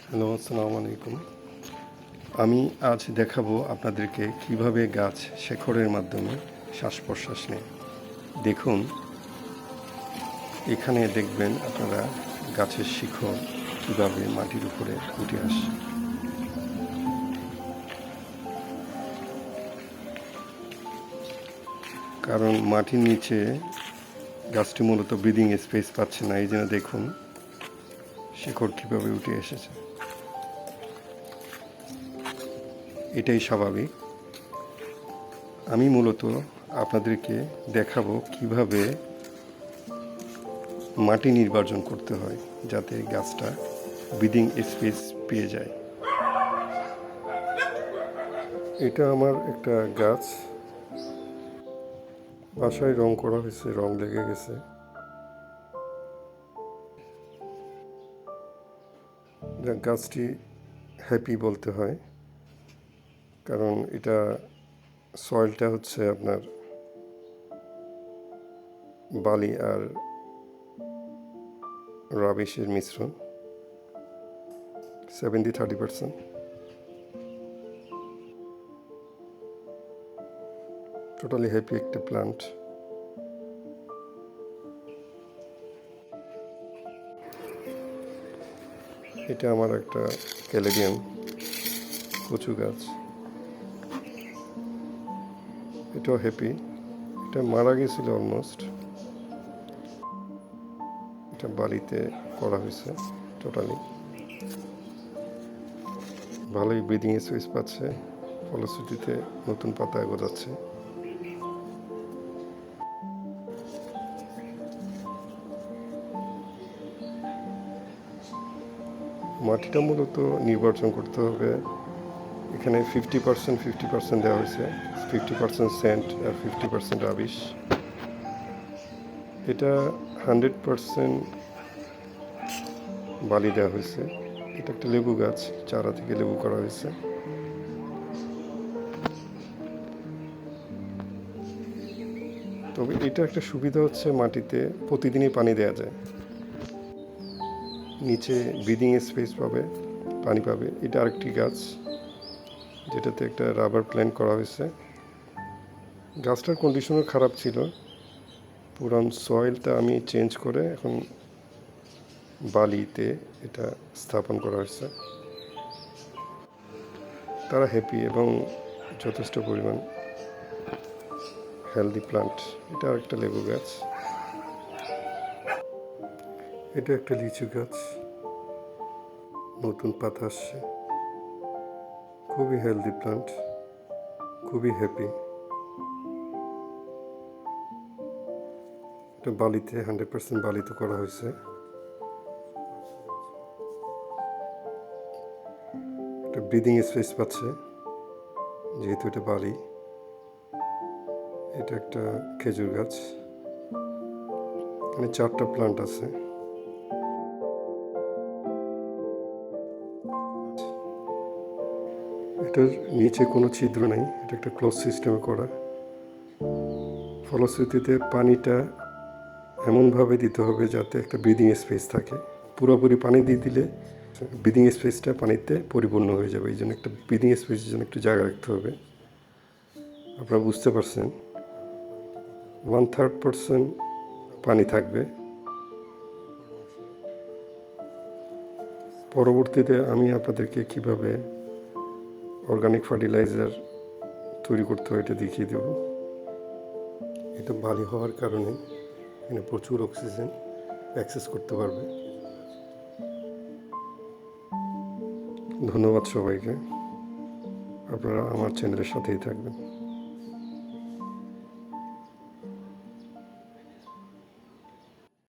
Hello, আসসালামু আলাইকুম। আমি আজ দেখাবো আপনাদেরকে কিভাবে গাছ শেকড়ের মাধ্যমে শ্বাস-প্রশ্বাস নেয়। দেখুন, এখানে দেখবেন আপনারা গাছের শিকড় কিভাবে মাটির উপরে উঠে আসে। কারণ মাটির নিচে গাছটি মূলত ব্রিদিং স্পেস পাচ্ছে না, এই জন্য দেখুন শিকড় কিভাবে উঠে এসেছে। এটাই স্বাভাবিক। আমি মূলত আপনাদেরকে দেখাবো কিভাবে মাটি নির্বাচন করতে হয় যাতে গাছটা ব্রিদিং স্পেস পেয়ে যায়। এটা আমার একটা গাছ, বাসায় রং করা হয়েছে, রং লেগে গেছে। গাছটি হ্যাপি বলতে হয়, কারণ এটা সয়েলটা হচ্ছে আপনার বালি আর রাবিশের মিশ্রণ, 70-30%। টোটালি হ্যাপি একটা প্লান্ট। এটা আমার একটা ক্যালেডিয়াম কচু গাছ, এটাও হ্যাপি। এটা মারা গেছিল অলমোস্ট। এটা বালিতে করা হয়েছে, টোটালি ভালোই ব্রিদিং স্পেস পাচ্ছে, ফলশ্রুতিতে নতুন পাতা গজাচ্ছে। মাটিটা মূলত নির্বাচন করতে হবে, এখানে 50% দেওয়া হয়েছে, 50% স্যান্ড আর 50% রাবিশ। এটা 100% বালি দেওয়া হয়েছে। এটা একটা লেবু গাছ, চারা থেকে লেবু করা হয়েছে। তবে এটা একটা সুবিধা হচ্ছে, মাটিতে প্রতিদিনই পানি দেওয়া যায়, নিচে ব্রিদিং স্পেস পাবে, পানি পাবে। এটা আরেকটি গাছ যেটাতে একটা রাবার প্ল্যান্ট করা হয়েছে। গাছটার কন্ডিশনও খারাপ ছিল, পুরান সয়েলটা আমি চেঞ্জ করে এখন বালিতে এটা স্থাপন করা হয়েছে। তারা হ্যাপি এবং যথেষ্ট পরিমাণ হেলদি প্লান্ট। এটা আরেকটা লেবু গাছ, এটা একটা লিচু গাছ, নতুন পাতা আসছে। খুবই হেলদি প্লান্ট, খুবই হ্যাপি। এটা বালিতে 100% বালিতে করা হয়েছে। একটা ব্রিদিং স্পেস পাচ্ছে যেহেতু এটা বালি। এটা একটা খেজুর গাছ, এখানে 4টা প্লান্ট আছে। এটার নিচে কোনো ছিদ্র নেই, এটা একটা ক্লোজ সিস্টেমে করা। ফলশ্রুতিতে পানিটা এমনভাবে দিতে হবে যাতে একটা ব্রিদিং স্পেস থাকে। পুরোপুরি পানি দিয়ে দিলে ব্রিদিং স্পেসটা পানিতে পরিপূর্ণ হয়ে যাবে, এই জন্য একটা ব্রিদিং স্পেসের জন্য একটু জায়গা রাখতে হবে। আপনারা বুঝতে পারছেন, 1/3% পানি থাকবে। পরবর্তীতে আমি আপনাদেরকে কিভাবে অর্গানিক ফার্টিলাইজার তৈরি করতে হয় এটা দেখিয়ে দেব। এটা বালি হওয়ার কারণে এখানে প্রচুর অক্সিজেন অ্যাক্সেস করতে পারবে। ধন্যবাদ সবাইকে, আপনারা আমার চ্যানেলের সাথেই থাকবেন।